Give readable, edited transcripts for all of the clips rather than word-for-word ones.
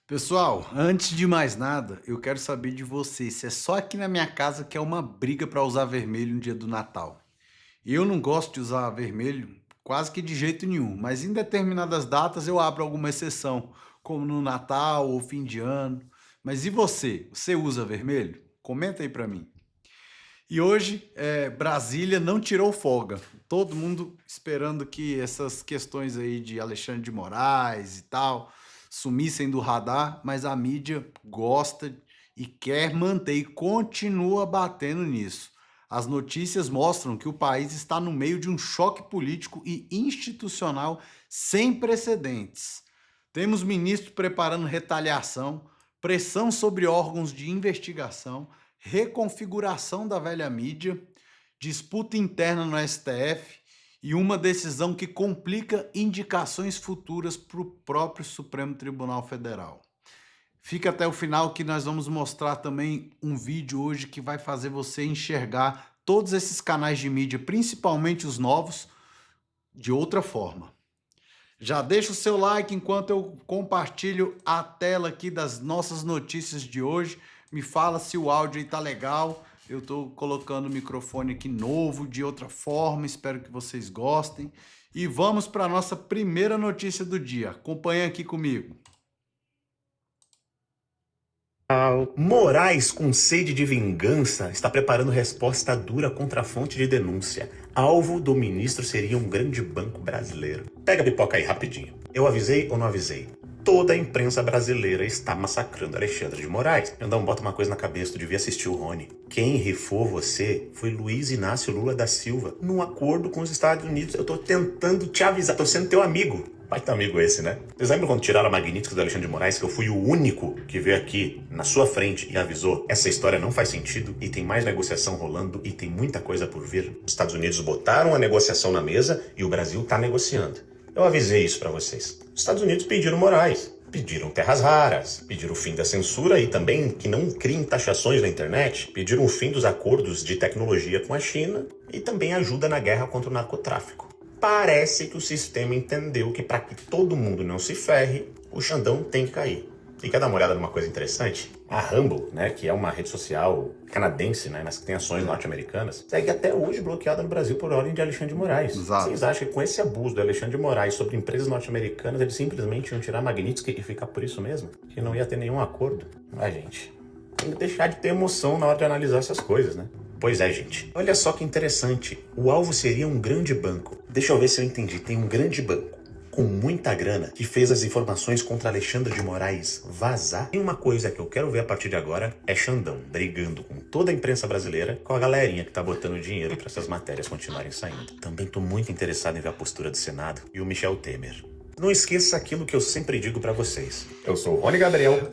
Pessoal, antes de mais nada, eu quero saber de vocês se é só aqui na minha casa que é uma briga para usar vermelho no dia do Natal. Eu não gosto de usar vermelho quase que de jeito nenhum, mas em determinadas datas eu abro alguma exceção, como no Natal ou fim de ano. Mas e você? Você usa vermelho? Comenta aí para mim. E hoje, Brasília não tirou folga. Todo mundo esperando que essas questões aí de Alexandre de Moraes e tal sumissem do radar, mas a mídia gosta e quer manter e continua batendo nisso. As notícias mostram que o país está no meio de um choque político e institucional sem precedentes. Temos ministros preparando retaliação, pressão sobre órgãos de investigação, reconfiguração da velha mídia, disputa interna no STF e uma decisão que complica indicações futuras para o próprio Supremo Tribunal Federal. Fica até o final que nós vamos mostrar também um vídeo hoje que vai fazer você enxergar todos esses canais de mídia, principalmente os novos, de outra forma. Já deixa o seu like enquanto eu compartilho a tela aqui das nossas notícias de hoje. Me fala se o áudio aí tá legal. Eu tô colocando o microfone aqui novo, de outra forma. Espero que vocês gostem. E vamos para a nossa primeira notícia do dia. Acompanha aqui comigo. Moraes, com sede de vingança, está preparando resposta dura contra a fonte de denúncia. Alvo do ministro seria um grande banco brasileiro. Pega a pipoca aí rapidinho. Eu avisei ou não avisei? Toda a imprensa brasileira está massacrando Alexandre de Moraes. Então bota uma coisa na cabeça, tu devia assistir o Rony. Quem rifou você foi Luiz Inácio Lula da Silva, num acordo com os Estados Unidos. Eu tô tentando te avisar, tô sendo teu amigo. Vai ter amigo esse, né? Vocês lembram quando tiraram a Magnífica do Alexandre de Moraes, que eu fui o único que veio aqui na sua frente e avisou: essa história não faz sentido e tem mais negociação rolando e tem muita coisa por vir. Os Estados Unidos botaram a negociação na mesa e o Brasil tá negociando. Eu avisei isso pra vocês. Os Estados Unidos pediram Moraes, pediram terras raras, pediram o fim da censura e também que não criem taxações na internet, pediram o fim dos acordos de tecnologia com a China e também ajuda na guerra contra o narcotráfico. Parece que o sistema entendeu que para que todo mundo não se ferre, o Xandão tem que cair. E quer dar uma olhada numa coisa interessante? A Rumble, né, que é uma rede social canadense, né, mas que tem ações norte-americanas, segue até hoje bloqueada no Brasil por ordem de Alexandre de Moraes. Exato. Vocês acham que com esse abuso do Alexandre de Moraes sobre empresas norte-americanas, eles simplesmente iam tirar a Magnitsky e ficar por isso mesmo? Que não ia ter nenhum acordo? Ah, gente, tem que deixar de ter emoção na hora de analisar essas coisas, né? Pois é, gente. Olha só que interessante. O alvo seria um grande banco. Deixa eu ver se eu entendi. Tem um grande banco com muita grana que fez as informações contra Alexandre de Moraes vazar. E uma coisa que eu quero ver a partir de agora é Xandão brigando com toda a imprensa brasileira, com a galerinha que tá botando dinheiro para essas matérias continuarem saindo. Também tô muito interessado em ver a postura do Senado e o Michel Temer. Não esqueça aquilo que eu sempre digo para vocês. Eu sou o Rony Gabriel,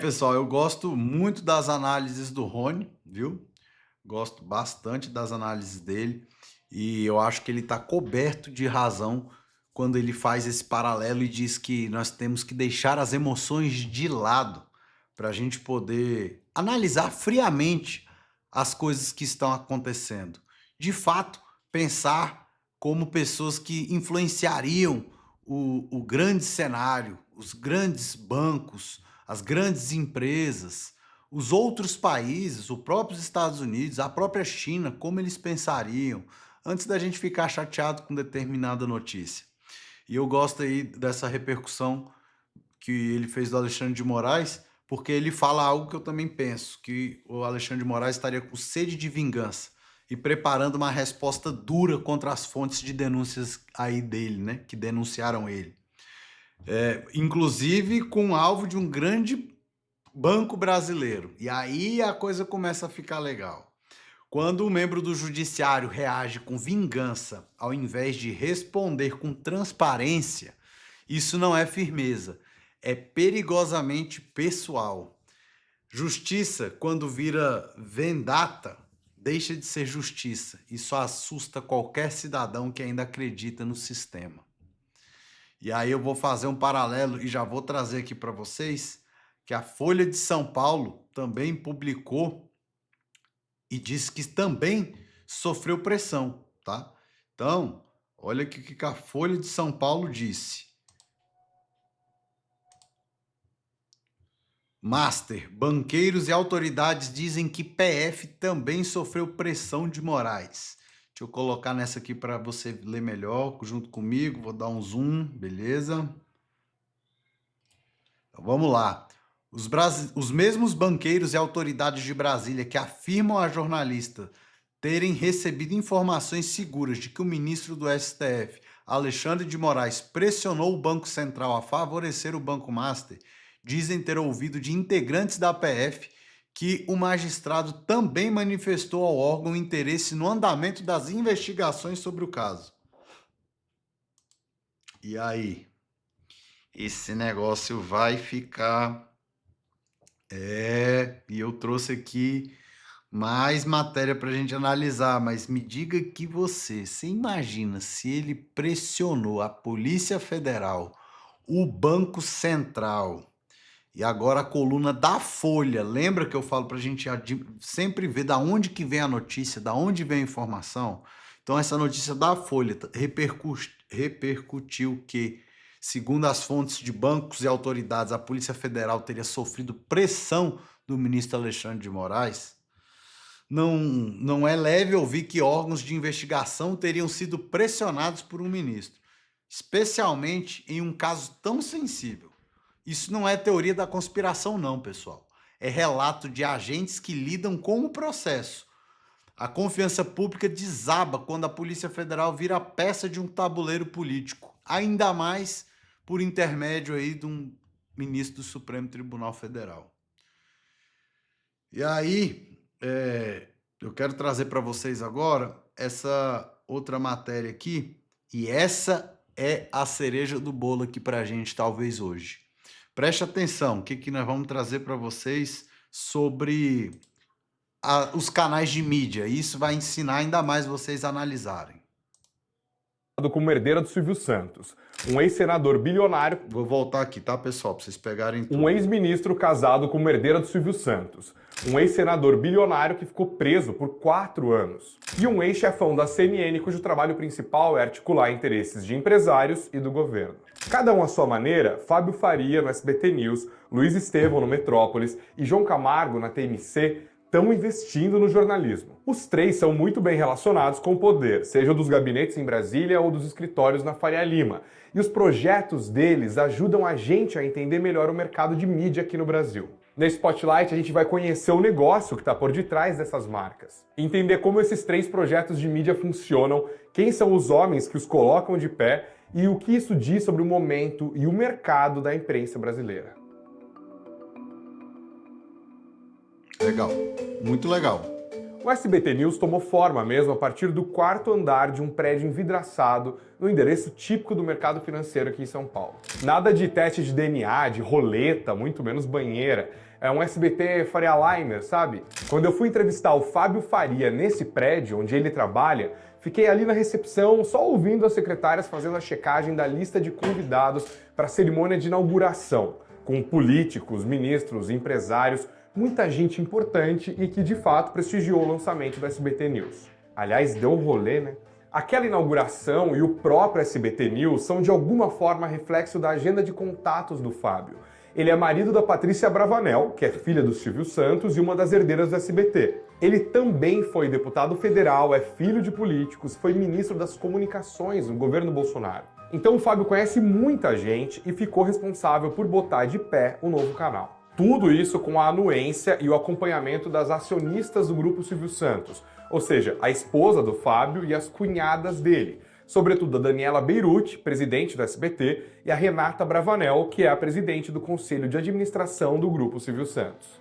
Pessoal, eu gosto muito das análises do Rony, viu? Gosto bastante das análises dele e eu acho que ele está coberto de razão quando ele faz esse paralelo e diz que nós temos que deixar as emoções de lado para a gente poder analisar friamente as coisas que estão acontecendo. De fato, pensar como pessoas que influenciariam o grande cenário, os grandes bancos, as grandes empresas, os outros países, os próprios Estados Unidos, a própria China, como eles pensariam, antes da gente ficar chateado com determinada notícia. E eu gosto aí dessa repercussão que ele fez do Alexandre de Moraes, porque ele fala algo que eu também penso, que o Alexandre de Moraes estaria com sede de vingança e preparando uma resposta dura contra as fontes de denúncias aí dele, né, que denunciaram ele. Inclusive com alvo de um grande banco brasileiro. E aí a coisa começa a ficar legal. Quando o membro do judiciário reage com vingança, ao invés de responder com transparência, isso não é firmeza, é perigosamente pessoal. Justiça, quando vira vendetta, deixa de ser justiça e só assusta qualquer cidadão que ainda acredita no sistema. E aí eu vou fazer um paralelo e já vou trazer aqui para vocês que a Folha de São Paulo também publicou e disse que também sofreu pressão, tá? Então, olha o que a Folha de São Paulo disse. Master, banqueiros e autoridades dizem que PF também sofreu pressão de Moraes. Deixa eu colocar nessa aqui para você ler melhor, junto comigo. Vou dar um zoom, beleza? Então, vamos lá. Os mesmos banqueiros e autoridades de Brasília que afirmam a jornalista terem recebido informações seguras de que o ministro do STF, Alexandre de Moraes, pressionou o Banco Central a favorecer o Banco Master, dizem ter ouvido de integrantes da PF que o magistrado também manifestou ao órgão interesse no andamento das investigações sobre o caso. E aí? Esse negócio vai ficar... e eu trouxe aqui mais matéria para a gente analisar, mas me diga que você imagina se ele pressionou a Polícia Federal, o Banco Central e agora a coluna da Folha. Lembra que eu falo para a gente sempre ver da onde que vem a notícia, da onde vem a informação? Então essa notícia da Folha repercutiu que, segundo as fontes de bancos e autoridades, a Polícia Federal teria sofrido pressão do ministro Alexandre de Moraes. Não é leve ouvir que órgãos de investigação teriam sido pressionados por um ministro, especialmente em um caso tão sensível. Isso não é teoria da conspiração não, pessoal. É relato de agentes que lidam com o processo. A confiança pública desaba quando a Polícia Federal vira peça de um tabuleiro político, ainda mais por intermédio aí de um ministro do Supremo Tribunal Federal. E aí, eu quero trazer para vocês agora essa outra matéria aqui, e essa é a cereja do bolo aqui para a gente, talvez hoje. Preste atenção, o que nós vamos trazer para vocês sobre os canais de mídia. Isso vai ensinar ainda mais vocês a analisarem. Como herdeira do Silvio Santos, um ex-senador bilionário... Vou voltar aqui, tá, pessoal, para vocês pegarem tudo. Um ex-ministro casado com uma herdeira do Silvio Santos, um ex-senador bilionário que ficou preso por 4 anos, e um ex-chefão da CNN cujo trabalho principal é articular interesses de empresários e do governo. Cada um à sua maneira, Fábio Faria no SBT News, Luiz Estevão no Metrópolis e João Camargo na TMC estão investindo no jornalismo. Os três são muito bem relacionados com o poder, seja dos gabinetes em Brasília ou dos escritórios na Faria Lima. E os projetos deles ajudam a gente a entender melhor o mercado de mídia aqui no Brasil. Nesse Spotlight a gente vai conhecer o negócio que está por detrás dessas marcas, entender como esses 3 projetos de mídia funcionam, quem são os homens que os colocam de pé e o que isso diz sobre o momento e o mercado da imprensa brasileira. Legal, muito legal. O SBT News tomou forma mesmo a partir do 4º andar de um prédio envidraçado no endereço típico do mercado financeiro aqui em São Paulo. Nada de teste de DNA, de roleta, muito menos banheira. É um SBT Faria Limer, sabe? Quando eu fui entrevistar o Fábio Faria nesse prédio onde ele trabalha, fiquei ali na recepção só ouvindo as secretárias fazendo a checagem da lista de convidados para a cerimônia de inauguração, com políticos, ministros, empresários, muita gente importante e que de fato prestigiou o lançamento do SBT News. Aliás, deu um rolê, né? Aquela inauguração e o próprio SBT News são de alguma forma reflexo da agenda de contatos do Fábio. Ele é marido da Patrícia Bravanel, que é filha do Silvio Santos e uma das herdeiras do SBT. Ele também foi deputado federal, é filho de políticos, foi ministro das comunicações no governo Bolsonaro. Então o Fábio conhece muita gente e ficou responsável por botar de pé o novo canal. Tudo isso com a anuência e o acompanhamento das acionistas do Grupo Silvio Santos, ou seja, a esposa do Fábio e as cunhadas dele, sobretudo a Daniela Beirute, presidente do SBT, e a Renata Bravanel, que é a presidente do Conselho de Administração do Grupo Silvio Santos.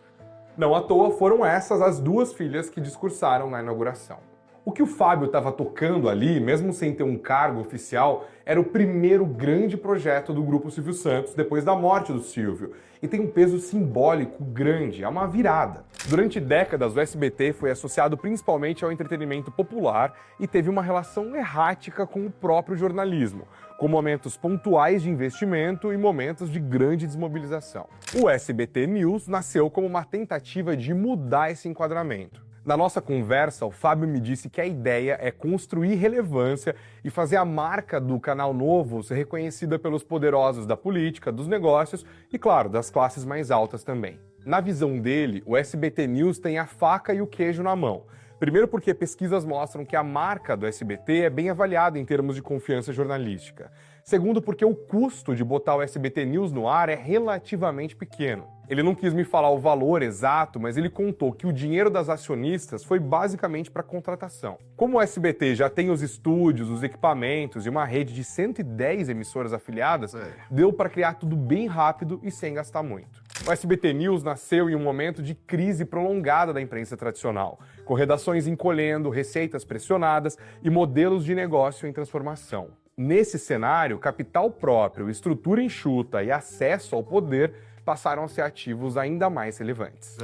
Não à toa foram essas as 2 filhas que discursaram na inauguração. O que o Fábio estava tocando ali, mesmo sem ter um cargo oficial, era o primeiro grande projeto do Grupo Silvio Santos depois da morte do Silvio, e tem um peso simbólico grande, é uma virada. Durante décadas, o SBT foi associado principalmente ao entretenimento popular e teve uma relação errática com o próprio jornalismo, com momentos pontuais de investimento e momentos de grande desmobilização. O SBT News nasceu como uma tentativa de mudar esse enquadramento. Na nossa conversa, o Fábio me disse que a ideia é construir relevância e fazer a marca do canal novo ser reconhecida pelos poderosos da política, dos negócios e, claro, das classes mais altas também. Na visão dele, o SBT News tem a faca e o queijo na mão. Primeiro porque pesquisas mostram que a marca do SBT é bem avaliada em termos de confiança jornalística. Segundo porque o custo de botar o SBT News no ar é relativamente pequeno. Ele não quis me falar o valor exato, mas ele contou que o dinheiro das acionistas foi basicamente para contratação. Como o SBT já tem os estúdios, os equipamentos e uma rede de 110 emissoras afiliadas, deu para criar tudo bem rápido e sem gastar muito. O SBT News nasceu em um momento de crise prolongada da imprensa tradicional, com redações encolhendo, receitas pressionadas e modelos de negócio em transformação. Nesse cenário, capital próprio, estrutura enxuta e acesso ao poder passaram a ser ativos ainda mais relevantes.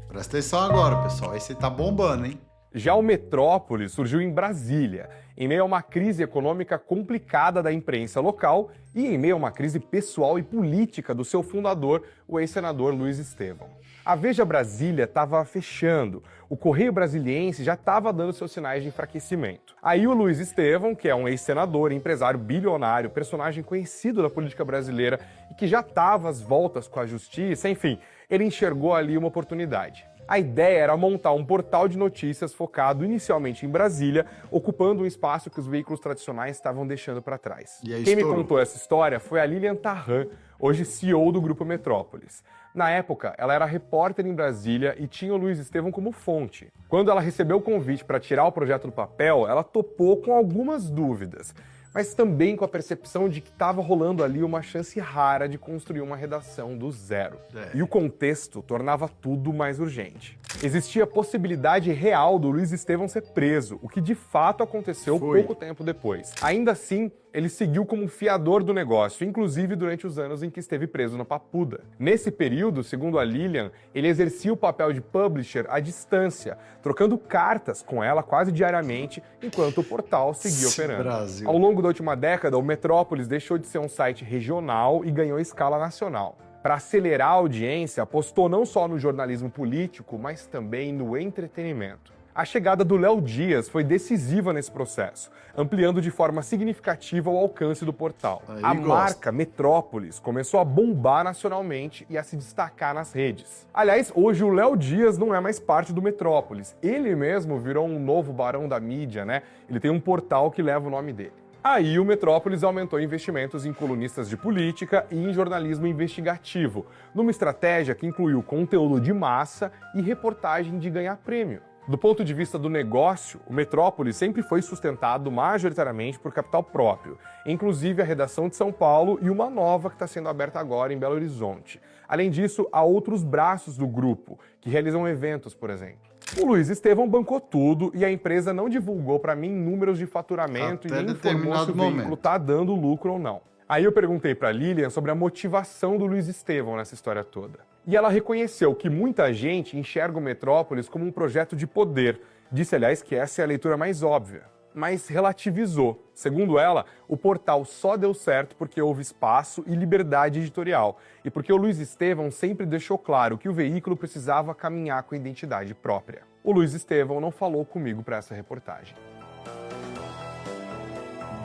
Presta atenção agora, pessoal. Esse tá bombando, hein? Já o Metrópolis surgiu em Brasília, em meio a uma crise econômica complicada da imprensa local e em meio a uma crise pessoal e política do seu fundador, o ex-senador Luiz Estevão. A Veja Brasília estava fechando, o Correio Brasiliense já estava dando seus sinais de enfraquecimento. Aí o Luiz Estevão, que é um ex-senador, empresário bilionário, personagem conhecido da política brasileira e que já estava às voltas com a justiça, enfim, ele enxergou ali uma oportunidade. A ideia era montar um portal de notícias focado inicialmente em Brasília, ocupando um espaço que os veículos tradicionais estavam deixando para trás. Quem me contou essa história foi a Lilian Tharran, hoje CEO do Grupo Metrópolis. Na época, ela era repórter em Brasília e tinha o Luiz Estevão como fonte. Quando ela recebeu o convite para tirar o projeto do papel, ela topou com algumas dúvidas, mas também com a percepção de que estava rolando ali uma chance rara de construir uma redação do zero. E o contexto tornava tudo mais urgente. Existia a possibilidade real do Luiz Estevão ser preso, o que de fato aconteceu pouco tempo depois. Ainda assim, ele seguiu como fiador do negócio, inclusive durante os anos em que esteve preso na Papuda. Nesse período, segundo a Lilian, ele exercia o papel de publisher à distância, trocando cartas com ela quase diariamente, enquanto o portal seguia operando. Ao longo da última década, o Metrópolis deixou de ser um site regional e ganhou escala nacional. Para acelerar a audiência, apostou não só no jornalismo político, mas também no entretenimento. A chegada do Léo Dias foi decisiva nesse processo, ampliando de forma significativa o alcance do portal. A marca Metrópolis começou a bombar nacionalmente e a se destacar nas redes. Aliás, hoje o Léo Dias não é mais parte do Metrópolis. Ele mesmo virou um novo barão da mídia, né? Ele tem um portal que leva o nome dele. Aí o Metrópolis aumentou investimentos em colunistas de política e em jornalismo investigativo, numa estratégia que incluiu conteúdo de massa e reportagem de ganhar prêmio. Do ponto de vista do negócio, o Metrópolis sempre foi sustentado majoritariamente por capital próprio, inclusive a redação de São Paulo e uma nova que está sendo aberta agora em Belo Horizonte. Além disso, há outros braços do grupo, que realizam eventos, por exemplo. O Luiz Estevão bancou tudo e a empresa não divulgou para mim números de faturamento e nem informou se o veículo está dando lucro ou não. Aí eu perguntei para Lilian sobre a motivação do Luiz Estevão nessa história toda. E ela reconheceu que muita gente enxerga o Metrópolis como um projeto de poder. Disse, aliás, que essa é a leitura mais óbvia. Mas relativizou. Segundo ela, o portal só deu certo porque houve espaço e liberdade editorial. E porque o Luiz Estevão sempre deixou claro que o veículo precisava caminhar com identidade própria. O Luiz Estevão não falou comigo para essa reportagem.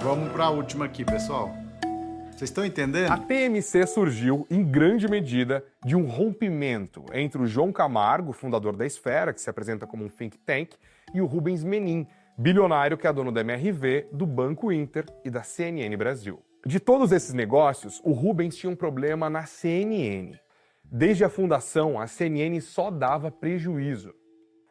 Vamos para a última aqui, pessoal. Vocês estão entendendo? A TMC surgiu, em grande medida, de um rompimento entre o João Camargo, fundador da Esfera, que se apresenta como um think tank, e o Rubens Menin, bilionário que é dono da MRV, do Banco Inter e da CNN Brasil. De todos esses negócios, o Rubens tinha um problema na CNN. Desde a fundação, a CNN só dava prejuízo.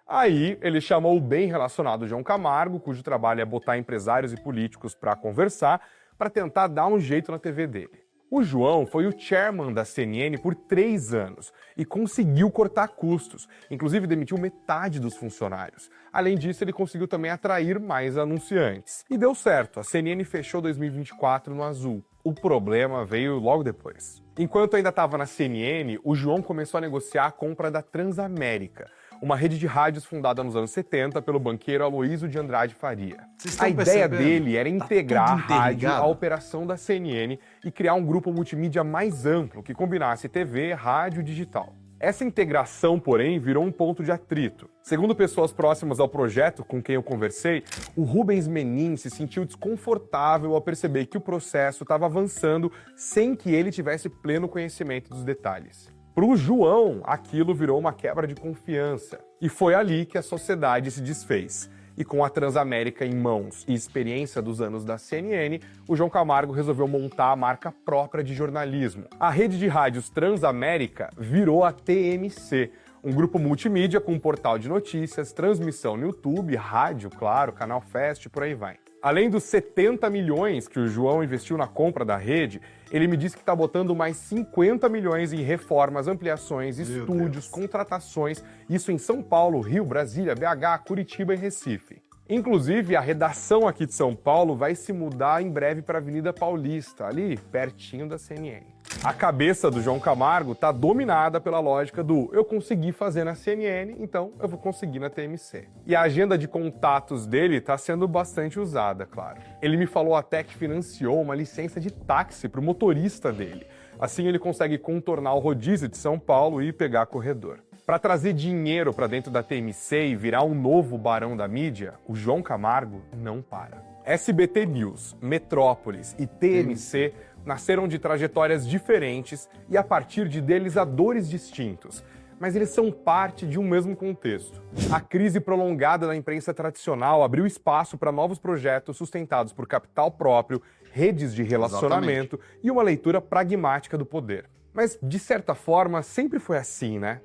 Aí, ele chamou o bem relacionado João Camargo, cujo trabalho é botar empresários e políticos para conversar, para tentar dar um jeito na TV dele. O João foi o chairman da CNN por 3 anos e conseguiu cortar custos, inclusive demitiu metade dos funcionários. Além disso, ele conseguiu também atrair mais anunciantes. E deu certo, a CNN fechou 2024 no azul. O problema veio logo depois. Enquanto ainda estava na CNN, o João começou a negociar a compra da Transamérica, uma rede de rádios fundada nos anos 70 pelo banqueiro Aloísio de Andrade Faria. A ideia dele era integrar a rádio à operação da CNN e criar um grupo multimídia mais amplo que combinasse TV, rádio e digital. Essa integração, porém, virou um ponto de atrito. Segundo pessoas próximas ao projeto com quem eu conversei, o Rubens Menin se sentiu desconfortável ao perceber que o processo estava avançando sem que ele tivesse pleno conhecimento dos detalhes. Para o João, aquilo virou uma quebra de confiança. E foi ali que a sociedade se desfez. E com a Transamérica em mãos e experiência dos anos da CNN, o João Camargo resolveu montar a marca própria de jornalismo. A rede de rádios Transamérica virou a TMC, um grupo multimídia com um portal de notícias, transmissão no YouTube, rádio, claro, canal Fast e por aí vai. Além dos 70 milhões que o João investiu na compra da rede, ele me disse que está botando mais 50 milhões em reformas, ampliações, estúdios, contratações, isso em São Paulo, Rio, Brasília, BH, Curitiba e Recife. Inclusive, a redação aqui de São Paulo vai se mudar em breve para a Avenida Paulista, ali pertinho da CNN. A cabeça do João Camargo está dominada pela lógica do eu consegui fazer na CNN, então eu vou conseguir na TMC. E a agenda de contatos dele está sendo bastante usada, claro. Ele me falou até que financiou uma licença de táxi para o motorista dele. Assim ele consegue contornar o rodízio de São Paulo e pegar corredor. Para trazer dinheiro para dentro da TMC e virar um novo barão da mídia, o João Camargo não para. SBT News, Metrópolis e TMC nasceram de trajetórias diferentes e a partir de idealizadores distintos, mas eles são parte de um mesmo contexto. A crise prolongada da imprensa tradicional abriu espaço para novos projetos sustentados por capital próprio, redes de relacionamento e uma leitura pragmática do poder. Mas, de certa forma, sempre foi assim, né?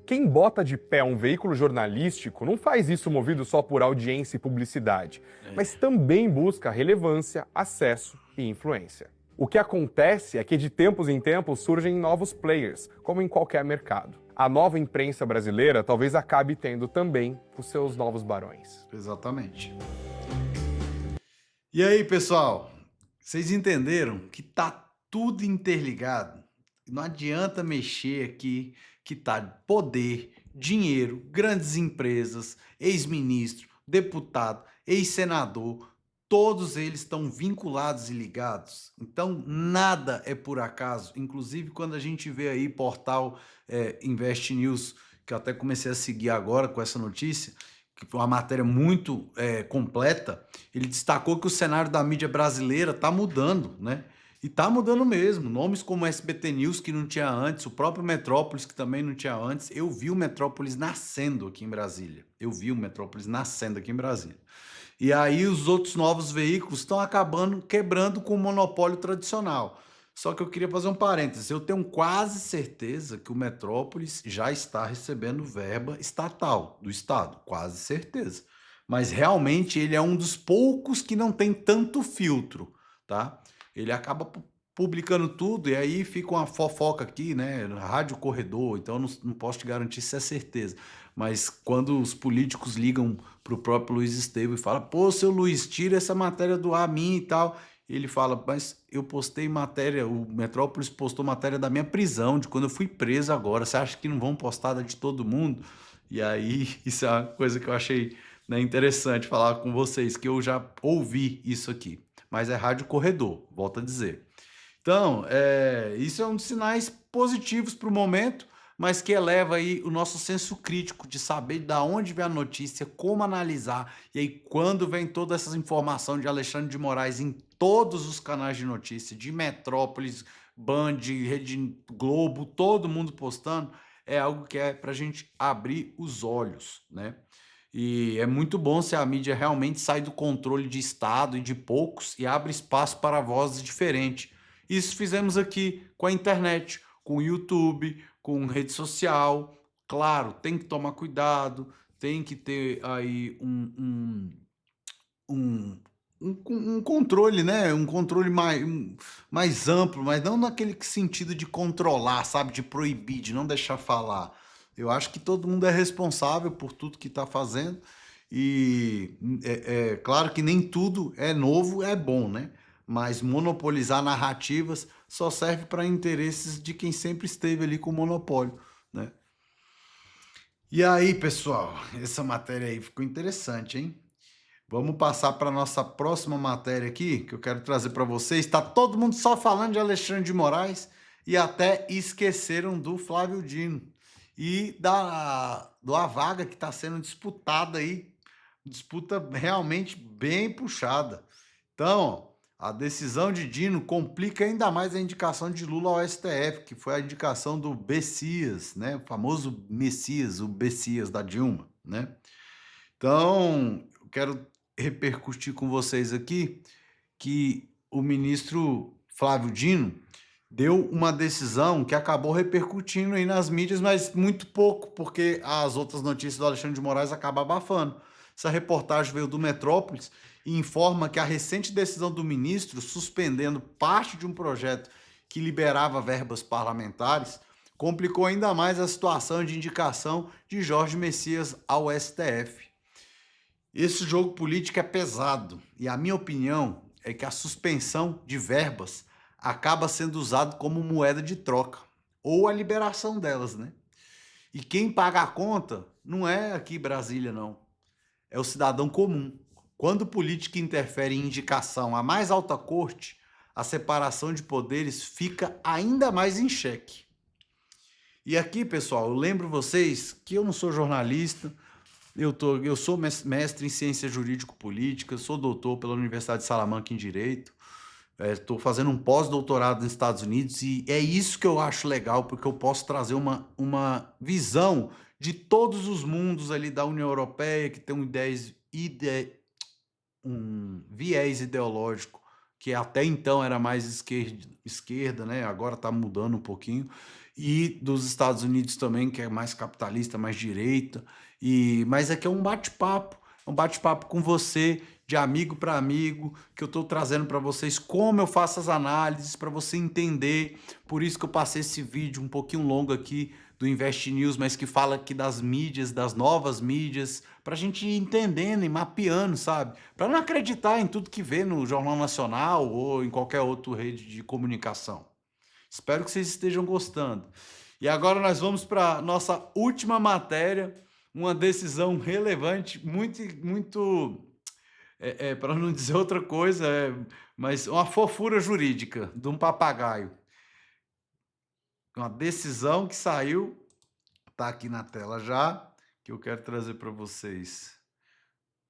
Quem bota de pé um veículo jornalístico não faz isso movido só por audiência e publicidade, mas também busca relevância, acesso e influência. O que acontece é que de tempos em tempos surgem novos players, como em qualquer mercado. A nova imprensa brasileira talvez acabe tendo também os seus novos barões. Exatamente. E aí, pessoal? Vocês entenderam que tá tudo interligado? Não adianta mexer aqui que tá poder, dinheiro, grandes empresas, ex-ministro, deputado, ex-senador, todos eles estão vinculados e ligados. Então, nada é por acaso. Inclusive, quando a gente vê aí portal Invest News, que eu até comecei a seguir agora com essa notícia, que foi uma matéria muito completa, ele destacou que o cenário da mídia brasileira está mudando, né? E tá mudando mesmo. Nomes como SBT News, que não tinha antes, o próprio Metrópolis, que também não tinha antes. Eu vi o Metrópolis nascendo aqui em Brasília. E aí os outros novos veículos estão acabando quebrando com o monopólio tradicional. Só que eu queria fazer um parênteses. Eu tenho quase certeza que o Metrópolis já está recebendo verba estatal do Estado. Quase certeza. Mas realmente ele é um dos poucos que não tem tanto filtro, tá? Ele acaba publicando tudo e aí fica uma fofoca aqui, né? Rádio Corredor, então eu não posso te garantir se é certeza. Mas quando os políticos ligam para o próprio Luiz Estevam e falam, pô, seu Luiz, tira essa matéria do ar minha e tal. Ele fala, mas eu postei matéria, o Metrópolis postou matéria da minha prisão, de quando eu fui preso agora. Você acha que não vão postar da de todo mundo? E aí, isso é uma coisa que eu achei, né, interessante falar com vocês, que eu já ouvi isso aqui. Mas é Rádio Corredor, volto a dizer. Então, isso é um dos sinais positivos para o momento, mas que eleva aí o nosso senso crítico de saber de onde vem a notícia, como analisar, e aí quando vem toda essa informação de Alexandre de Moraes em todos os canais de notícia, de Metrópolis, Band, Rede Globo, todo mundo postando, é algo que é para a gente abrir os olhos, né? E é muito bom se a mídia realmente sai do controle de Estado e de poucos e abre espaço para vozes diferentes. Isso fizemos aqui com a internet, com o YouTube, com rede social. Claro, tem que tomar cuidado, tem que ter aí um controle, né? Um controle mais amplo, mas não naquele sentido de controlar, sabe? De proibir, de não deixar falar. Eu acho que todo mundo é responsável por tudo que está fazendo e é claro que nem tudo é novo, é bom, né? Mas monopolizar narrativas só serve para interesses de quem sempre esteve ali com o monopólio, né? E aí, pessoal, essa matéria aí ficou interessante, hein? Vamos passar para a nossa próxima matéria aqui, que eu quero trazer para vocês. Está todo mundo só falando de Alexandre de Moraes. e até esqueceram do Flávio Dino e da vaga que está sendo disputada aí, disputa realmente bem puxada. Então, a decisão de Dino complica ainda mais a indicação de Lula ao STF, que foi a indicação do Bessias, né? O famoso Messias, o Bessias da Dilma, né? Então, eu quero repercutir com vocês aqui que o ministro Flávio Dino deu uma decisão que acabou repercutindo aí nas mídias, mas muito pouco, porque as outras notícias do Alexandre de Moraes acabam abafando. Essa reportagem veio do Metrópolis e informa que a recente decisão do ministro suspendendo parte de um projeto que liberava verbas parlamentares complicou ainda mais a situação de indicação de Jorge Messias ao STF. Esse jogo político é pesado e a minha opinião é que a suspensão de verbas acaba sendo usado como moeda de troca ou a liberação delas, né? E quem paga a conta não é aqui Brasília, não. É o cidadão comum. Quando o político interfere em indicação à mais alta corte, a separação de poderes fica ainda mais em xeque. E aqui, pessoal, eu lembro vocês que eu não sou jornalista, eu sou mestre em ciência jurídico-política, sou doutor pela Universidade de Salamanca em Direito, estou fazendo um pós-doutorado nos Estados Unidos e é isso que eu acho legal, porque eu posso trazer uma visão de todos os mundos ali da União Europeia, que tem um viés ideológico que até então era mais esquerda, né? Agora está mudando um pouquinho, e dos Estados Unidos também, que é mais capitalista, mais direita. Mas aqui é um bate-papo com você, de amigo para amigo, que eu estou trazendo para vocês como eu faço as análises, para você entender. Por isso que eu passei esse vídeo um pouquinho longo aqui do Invest News, mas que fala aqui das mídias, das novas mídias, para a gente ir entendendo e mapeando, sabe? Para não acreditar em tudo que vê no Jornal Nacional ou em qualquer outra rede de comunicação. Espero que vocês estejam gostando. E agora nós vamos para nossa última matéria, uma decisão relevante, muito para não dizer outra coisa, mas uma fofura jurídica de um papagaio. Uma decisão que saiu, está aqui na tela já, que eu quero trazer para vocês.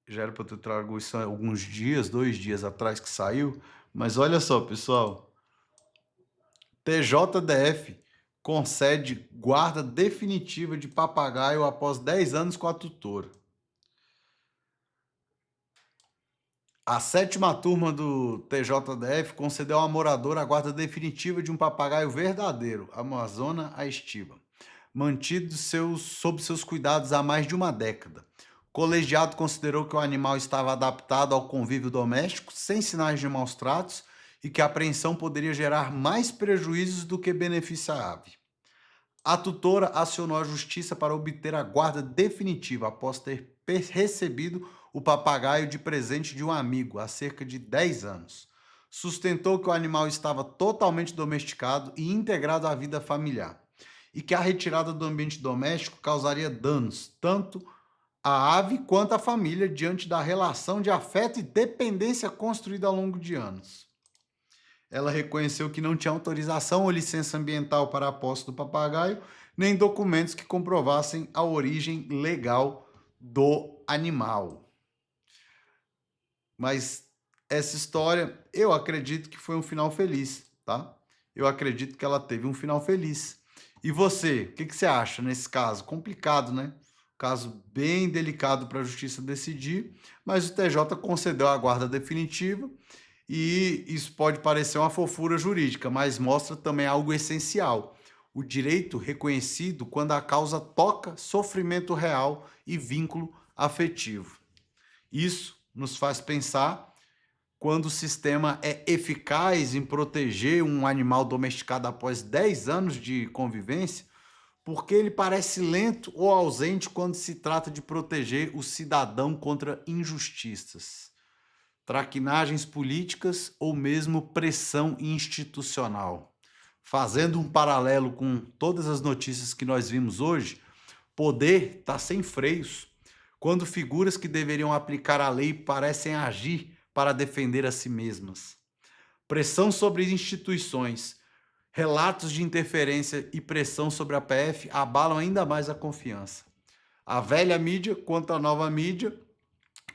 Já era para eu trago isso há alguns dias, 2 dias atrás que saiu, mas olha só, pessoal. TJDF concede guarda definitiva de papagaio após 10 anos com a tutora. A 7ª turma do TJDF concedeu a moradora a guarda definitiva de um papagaio verdadeiro, Amazona aestiva, mantido sob seus cuidados há mais de uma década. O colegiado considerou que o animal estava adaptado ao convívio doméstico, sem sinais de maus tratos, e que a apreensão poderia gerar mais prejuízos do que benefício à ave. A tutora acionou a justiça para obter a guarda definitiva após ter recebido o papagaio de presente de um amigo há cerca de 10 anos. Sustentou que o animal estava totalmente domesticado e integrado à vida familiar, e que a retirada do ambiente doméstico causaria danos tanto à ave quanto à família diante da relação de afeto e dependência construída ao longo de anos. Ela reconheceu que não tinha autorização ou licença ambiental para a posse do papagaio, nem documentos que comprovassem a origem legal do animal. Mas essa história, eu acredito que foi um final feliz, tá? Eu acredito que ela teve um final feliz. E você, o que você acha nesse caso? Complicado, né? Caso bem delicado para a justiça decidir, mas o TJ concedeu a guarda definitiva e isso pode parecer uma fofura jurídica, mas mostra também algo essencial. O direito reconhecido quando a causa toca sofrimento real e vínculo afetivo. Isso nos faz pensar quando o sistema é eficaz em proteger um animal domesticado após 10 anos de convivência, porque ele parece lento ou ausente quando se trata de proteger o cidadão contra injustiças, traquinagens políticas ou mesmo pressão institucional. Fazendo um paralelo com todas as notícias que nós vimos hoje, poder está sem freios, quando figuras que deveriam aplicar a lei parecem agir para defender a si mesmas. Pressão sobre instituições Relatos de interferência e pressão sobre a PF abalam ainda mais a confiança. A velha mídia contra a nova mídia,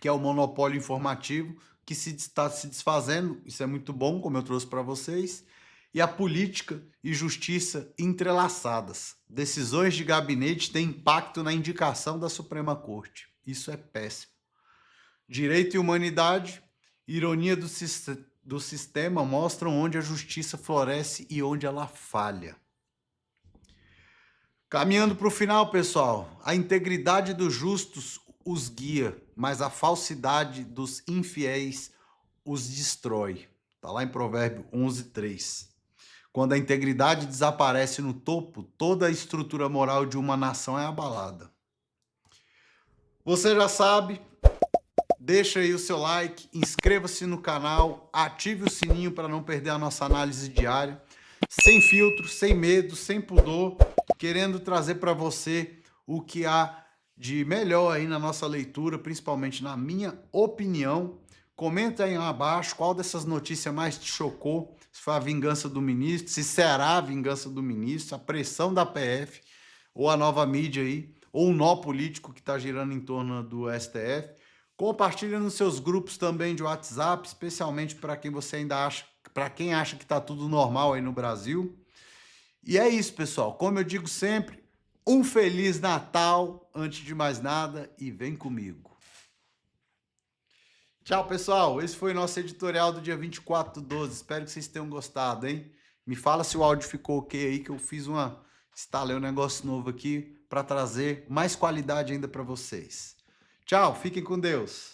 que é o monopólio informativo, que está se desfazendo, isso é muito bom, como eu trouxe para vocês, e a política e justiça entrelaçadas. Decisões de gabinete têm impacto na indicação da Suprema Corte. Isso é péssimo. Direito e humanidade, ironia do sistema, mostram onde a justiça floresce e onde ela falha. Caminhando para o final, pessoal, a integridade dos justos os guia, mas a falsidade dos infiéis os destrói. Está lá em Provérbio 11:3. Quando a integridade desaparece no topo, toda a estrutura moral de uma nação é abalada. Você já sabe, deixa aí o seu like, inscreva-se no canal, ative o sininho para não perder a nossa análise diária. Sem filtro, sem medo, sem pudor, querendo trazer para você o que há de melhor aí na nossa leitura, principalmente na minha opinião. Comenta aí abaixo qual dessas notícias mais te chocou, se foi a vingança do ministro, se será a vingança do ministro, a pressão da PF, ou a nova mídia aí, ou o nó político que está girando em torno do STF. Compartilha nos seus grupos também de WhatsApp, especialmente para quem você ainda acha, para quem acha que está tudo normal aí no Brasil. E é isso, pessoal. Como eu digo sempre, um Feliz Natal, antes de mais nada, e vem comigo. Tchau, pessoal. Esse foi o nosso editorial do dia 24/12. Espero que vocês tenham gostado, hein? Me fala se o áudio ficou ok aí, que eu instalei um negócio novo aqui para trazer mais qualidade ainda para vocês. Tchau, fiquem com Deus.